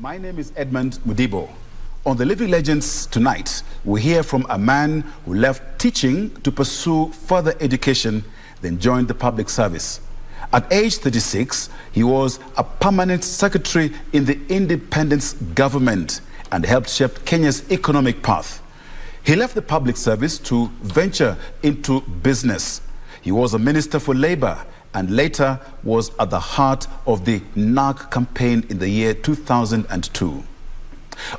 My name is Edmund Mudibo. On the Living Legends tonight, we hear from a man who left teaching to pursue further education, then joined the public service. At age 36, he was a permanent secretary in the independence government and helped shape Kenya's economic path. He left the public service to venture into business. He was a minister for labor and later was at the heart of the NARC campaign in the year 2002.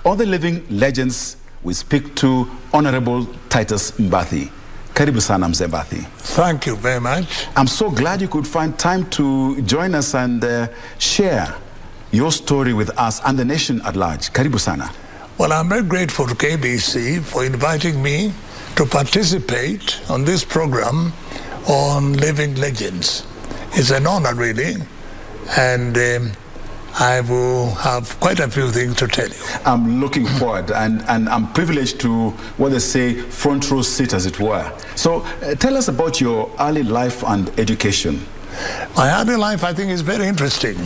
On the Living Legends, we speak to Honourable Titus Mbathi. Karibu sana Mzee Mbathi. Thank you very much. I'm so glad you could find time to join us and share your story with us and the nation at large. Karibu sana. Well, I'm very grateful to KBC for inviting me to participate on this program on Living Legends. It's an honor, really, and I will have quite a few things to tell you. I'm looking forward, and I'm privileged to, what they say, front row seat, as it were. So tell us about your early life and education. My early life, I think, is very interesting.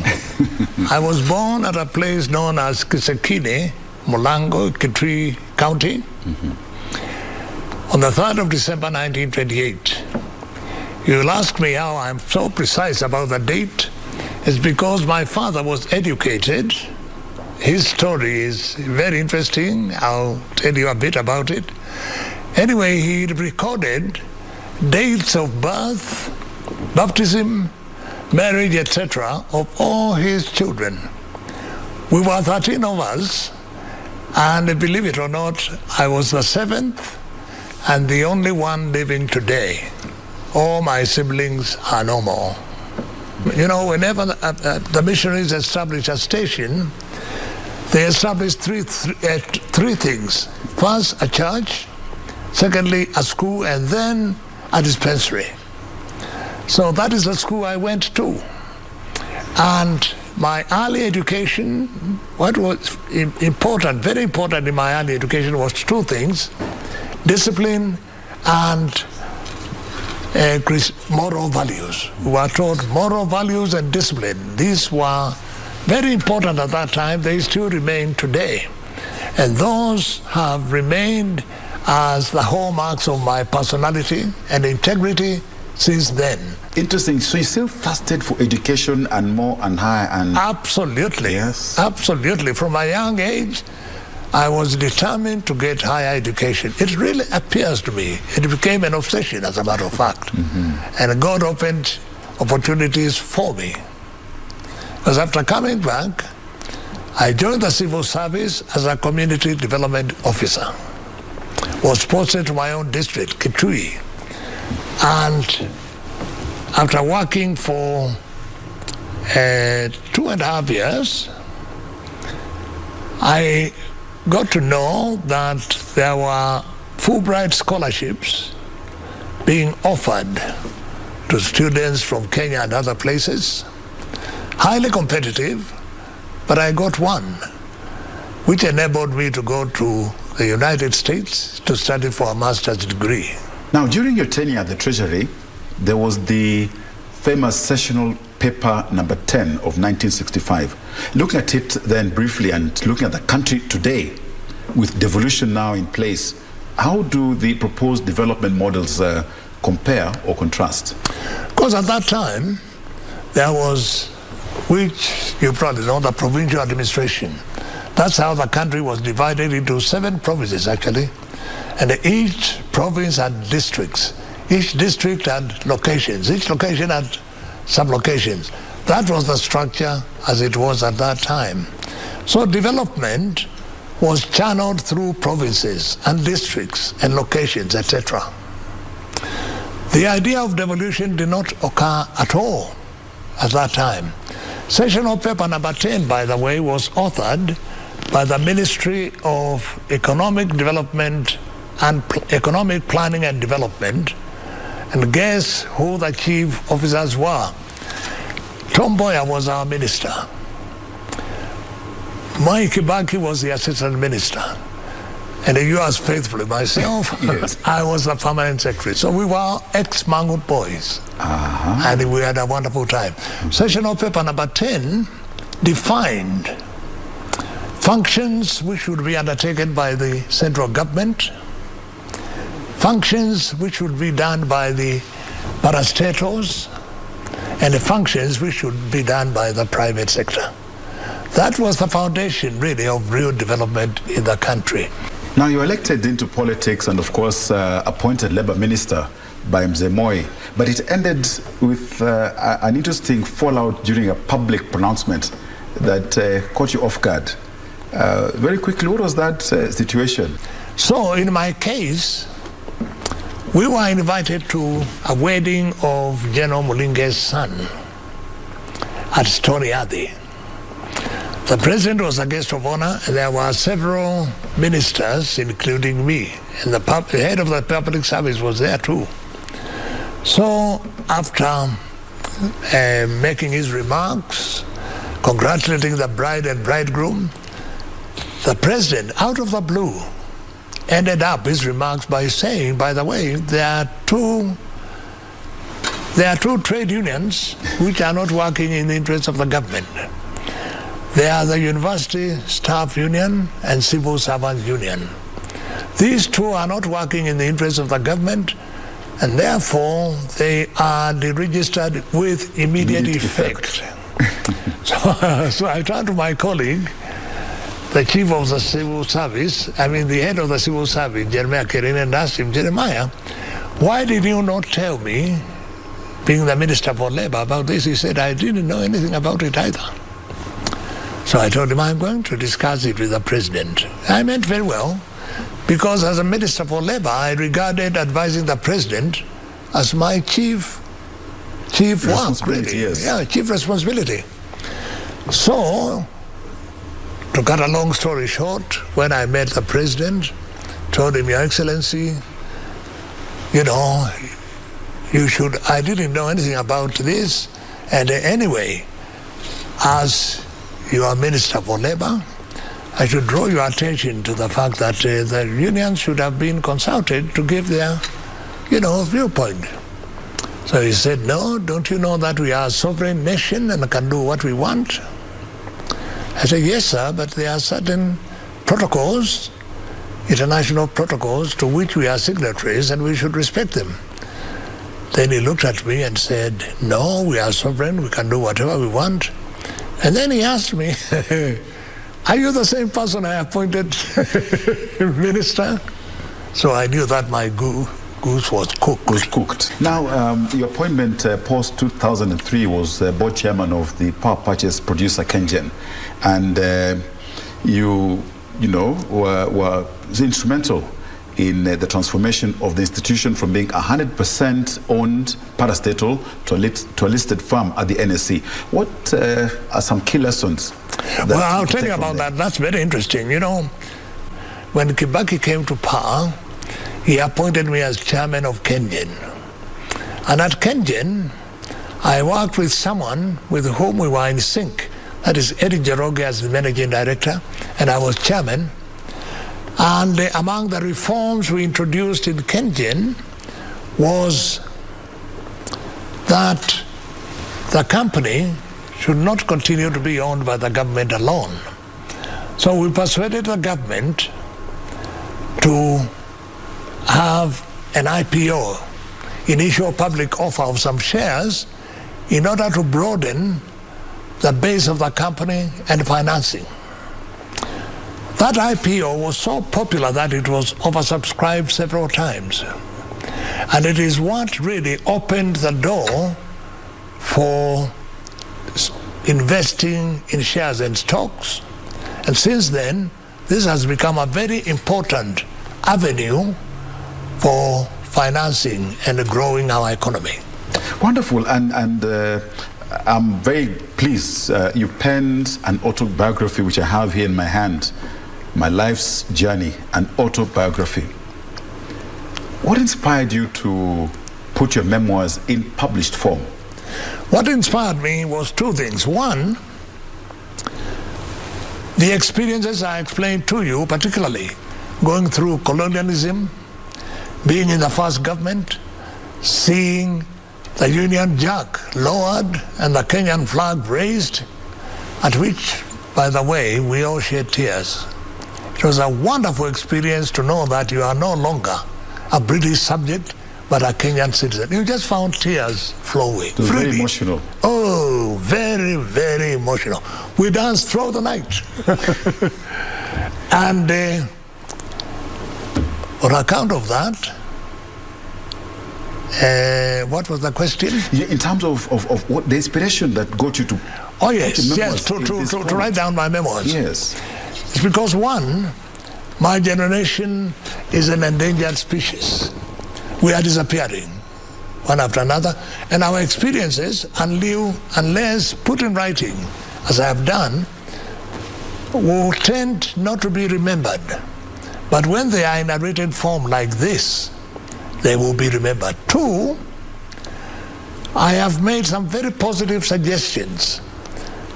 I was born at a place known as Kisekine, Mulango, Kitui County, on the 3rd of December 1928. You'll ask me how I'm so precise about the date. It's because my father was educated. His story is very interesting. I'll tell you a bit about it. Anyway, he recorded dates of birth, baptism, marriage, etc. of all his children. We were 13 of us, and believe it or not, I was the 7th and the only one living today. All my siblings are no more. You know, whenever the missionaries establish a station, they establish three things. First, a church. Secondly, a school, and then a dispensary. So that is the school I went to. And my early education, what was important, very important in my early education was two things: discipline and moral values. We were taught moral values and discipline. These were very important at that time. They still remain today. And those have remained as the hallmarks of my personality and integrity since then. Interesting. So you still fasted for education and more and higher and... Absolutely. Yes. Absolutely. From a young age, I was determined to get higher education. It really appears to me. It became an obsession, as a matter of fact. And God opened opportunities for me. Because after coming back, I joined the civil service as a community development officer. Was posted to my own district, Kitui. And after working for 2.5 years, I got to know that there were Fulbright scholarships being offered to students from Kenya and other places. Highly competitive, but I got one, which enabled me to go to the United States to study for a master's degree. Now, during your tenure at the Treasury, there was the famous sessional paper number 10 of 1965. Looking at it then briefly and looking at the country today, with devolution now in place, how do the proposed development models compare or contrast? Because at that time, there was, which you probably know, the provincial administration. That's how the country was divided into 7 provinces, actually. And each province had districts. Each district had locations. Each location had sub-locations. That was the structure as it was at that time. So development was channeled through provinces and districts and locations, etc. The idea of devolution did not occur at all at that time. Sessional paper number 10, by the way, was authored by the Ministry of Economic Development and Economic Planning and Development. And guess who the chief officers were? Tom Mboya was our minister. Mwai Kibaki was the assistant minister. And yours faithfully, myself, yes. I was the permanent secretary. So we were ex-Mangut boys. And we had a wonderful time. Sessional paper number 10 defined functions which would be undertaken by the central government, functions which would be done by the parastatals, and the functions which should be done by the private sector. That was the foundation, really, of real development in the country. Now, you were elected into politics and, of course, appointed Labour Minister by Mzee Moi, but it ended with an interesting fallout during a public pronouncement that caught you off guard. Very quickly, what was that situation? So, in my case, we were invited to a wedding of General Mulinge's son at Storiadi. The president was a guest of honor, and there were several ministers, including me, and the head of the public service was there too. So after making his remarks, congratulating the bride and bridegroom, the president, out of the blue, ended up his remarks by saying, by the way, there are two trade unions which are not working in the interests of the government. They are the University Staff Union and Civil Servants Union. These two are not working in the interests of the government, and therefore they are deregistered with immediate effect. So I turned to my colleague, the chief of the civil service, the head of the civil service, Jeremiah Kerin, and asked him, Jeremiah, why did you not tell me, being the Minister for Labour, about this? He said, I didn't know anything about it either. So I told him, I'm going to discuss it with the president. I meant very well, because as a Minister for Labour, I regarded advising the president as my chief work, really. Yes. Yeah, chief responsibility. So, to cut a long story short, when I met the president, told him, Your Excellency, I didn't know anything about this, and anyway, as you are Minister for Labour, I should draw your attention to the fact that the unions should have been consulted to give their, viewpoint. So he said, no, don't you know that we are a sovereign nation and can do what we want? I said, yes, sir, but there are certain protocols, international protocols, to which we are signatories and we should respect them. Then he looked at me and said, no, we are sovereign, we can do whatever we want. And then he asked me, are you the same person I appointed minister? So I knew that my goose was cooked. Now, your appointment post-2003 was board chairman of the power purchase producer KenGen. And you were instrumental in the transformation of the institution from being 100% owned parastatal to a listed firm at the NSC. What are some key lessons? Well, I'll tell you about that. That's very interesting. When Kibaki came to power, he appointed me as chairman of KenGen. And at KenGen, I worked with someone with whom we were in sync. That is Eric Jeroge as the managing director, and I was chairman. And among the reforms we introduced in KenGen was that the company should not continue to be owned by the government alone. So we persuaded the government to have an IPO, initial public offer of some shares, in order to broaden the base of the company and financing. That IPO was so popular that it was oversubscribed several times. And it is what really opened the door for investing in shares and stocks. And since then, this has become a very important avenue for financing and growing our economy. Wonderful. And I'm very pleased you penned an autobiography, which I have here in my hand. My Life's Journey, an autobiography. What inspired you to put your memoirs in published form? What inspired me was two things. One, the experiences I explained to you, particularly going through colonialism, being in the first government, seeing the Union Jack lowered and the Kenyan flag raised, at which by the way, we all shed tears. It was a wonderful experience to know that you are no longer a British subject, but a Kenyan citizen. You just found tears flowing. It was very emotional. Oh, very, very emotional. We danced throughout the night. And on account of that, what was the question? In terms of what the inspiration that got you to... Oh, yes, to write down my memoirs. Yes. It's because, one, my generation is an endangered species. We are disappearing, one after another, and our experiences, unless put in writing, as I have done, will tend not to be remembered. But when they are in a written form like this, they will be remembered. Two, I have made some very positive suggestions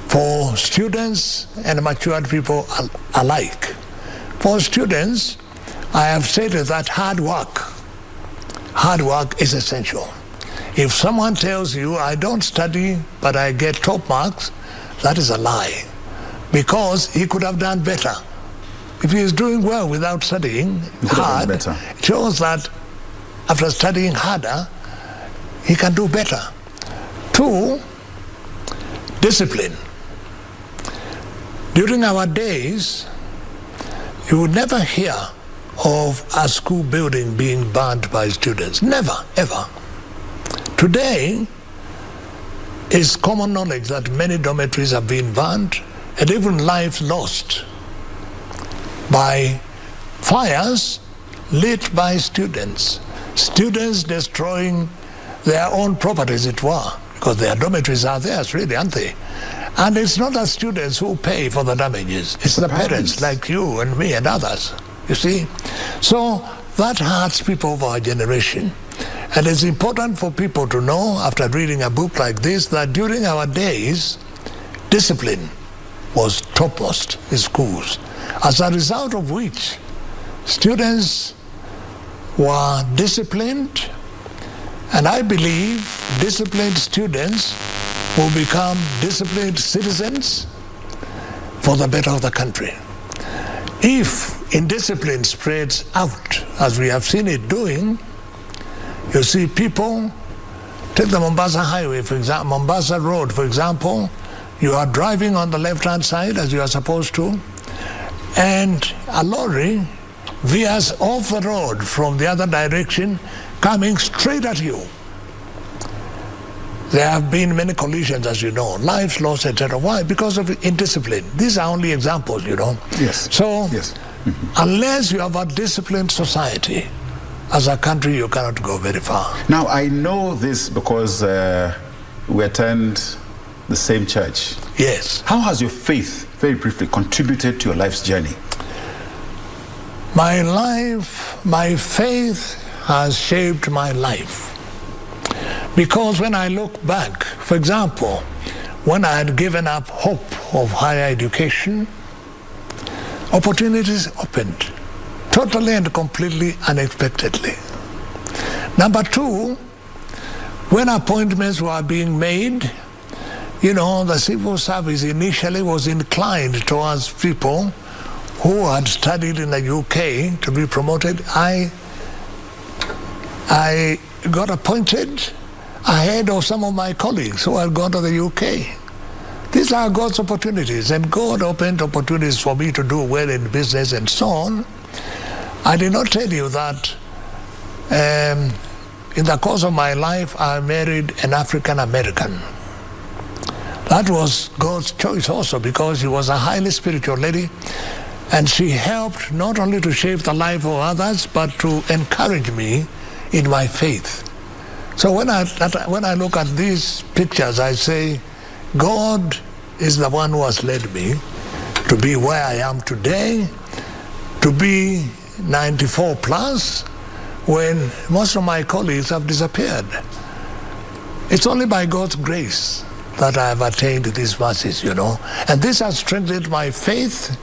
for students and matured people alike. For students, I have stated that hard work is essential. If someone tells you, I don't study, but I get top marks, that is a lie, because he could have done better. If he is doing well without studying hard, it shows that after studying harder, he can do better. Two, discipline. During our days, you would never hear of a school building being burned by students. Never, ever. Today, it's common knowledge that many dormitories have been burned and even lives lost by fires lit by students. Students destroying their own property, as it were, because their dormitories are theirs, really, aren't they? And it's not the students who pay for the damages. It's the parents like you and me and others, you see? So that hurts people of our generation. And it's important for people to know, after reading a book like this, that during our days, discipline was topmost in schools. As a result of which, students were disciplined, and I believe disciplined students will become disciplined citizens for the better of the country. If indiscipline spreads out, as we have seen it doing, you see people, take the Mombasa Highway, for example, Mombasa Road, for example, you are driving on the left-hand side, as you are supposed to, and a lorry veers off the road from the other direction, coming straight at you. There have been many collisions, as you know, lives lost, etc. Why? Because of indiscipline. These are only examples, you know. Yes. So, yes. Unless you have a disciplined society, as a country, you cannot go very far. Now, I know this because we attend the same church. Yes. How has your faith, very briefly, contributed to your life's journey? My faith has shaped my life. Because when I look back, for example, when I had given up hope of higher education, opportunities opened, totally and completely unexpectedly. Number two, when appointments were being made, you know, the civil service initially was inclined towards people who had studied in the UK to be promoted. I got appointed ahead of some of my colleagues who had gone to the UK. These are God's opportunities, and God opened opportunities for me to do well in business and so on. I did not tell you that in the course of my life, I married an African American. That was God's choice also, because she was a highly spiritual lady, and she helped not only to shape the life of others, but to encourage me in my faith. So when I look at these pictures, I say, God is the one who has led me to be where I am today, to be 94 plus, when most of my colleagues have disappeared. It's only by God's grace that I have attained these masses, you know. And this has strengthened my faith.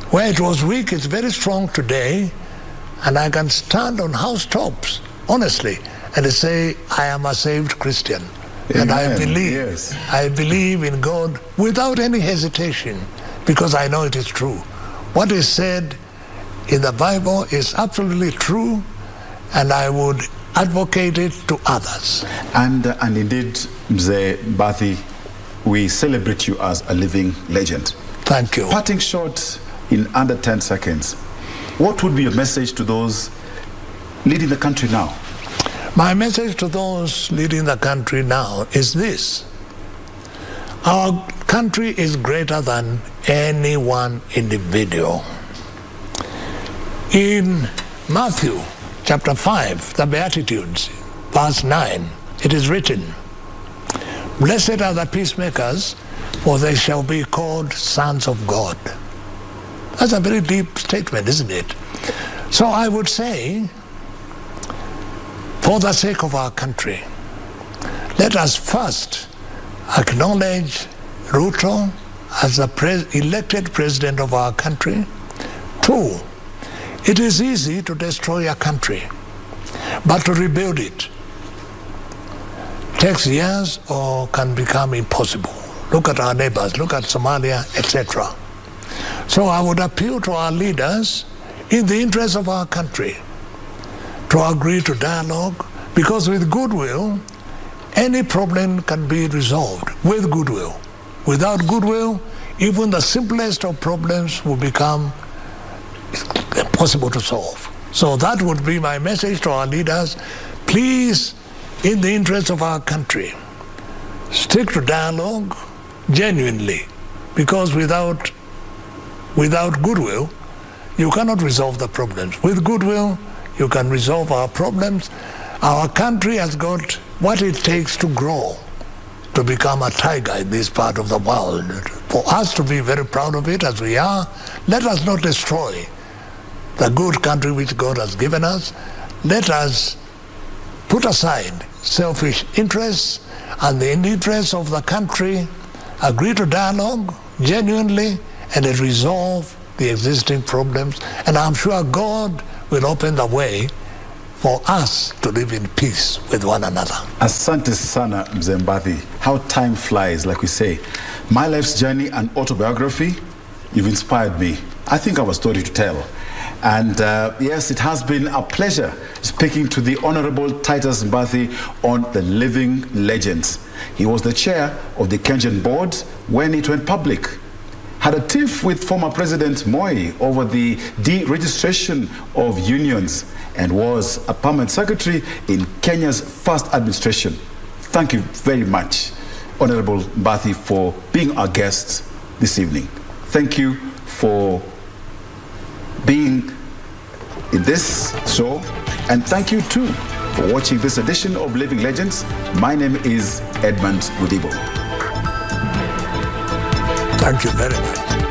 Where it was weak, it's very strong today, and I can stand on housetops, honestly, and say, I am a saved Christian. Amen. And I believe, yes. I believe in God without any hesitation. because I know it is true. What is said in the Bible is absolutely true, and I would advocate it to others. And indeed, Mzee Mbathi, we celebrate you as a living legend. Thank you. Parting short in under 10 seconds, what would be your message to those leading the country now? My message to those leading the country now is this. Our country is greater than any one individual. In Matthew chapter 5, the Beatitudes, verse 9, it is written, "Blessed are the peacemakers, for they shall be called sons of God." That's a very deep statement, isn't it? So I would say, for the sake of our country, let us first acknowledge Ruto as the elected president of our country. 2, it is easy to destroy a country, but to rebuild it takes years or can become impossible. Look at our neighbors, look at Somalia, etc. So I would appeal to our leaders in the interest of our country to agree to dialogue, because with goodwill, any problem can be resolved with goodwill. Without goodwill, even the simplest of problems will become impossible to solve. So that would be my message to our leaders. Please, in the interest of our country, stick to dialogue genuinely, because without goodwill, you cannot resolve the problems. With goodwill, you can resolve our problems. Our country has got what it takes to grow, to become a tiger in this part of the world. For us to be very proud of it as we are, let us not destroy the good country which God has given us. Let us put aside selfish interests and the interests of the country, agree to dialogue genuinely, and resolve the existing problems. And I'm sure God will open the way for us to live in peace with one another. Asante sana, Mzee Mbathi. How time flies, like we say. My life's journey and autobiography, you've inspired me. I think I have a story to tell. And yes, it has been a pleasure speaking to the Honourable Titus Mbathi on the Living Legends. He was the chair of the KenGen board when it went public. Had a tiff with former President Moi over the deregistration of unions, and was a permanent secretary in Kenya's first administration. Thank you very much, Honourable Mbathi, for being our guest this evening. Thank you for being in this show, and thank you too for watching this edition of Living Legends. My name is Edmund Mudibo. Thank you very much.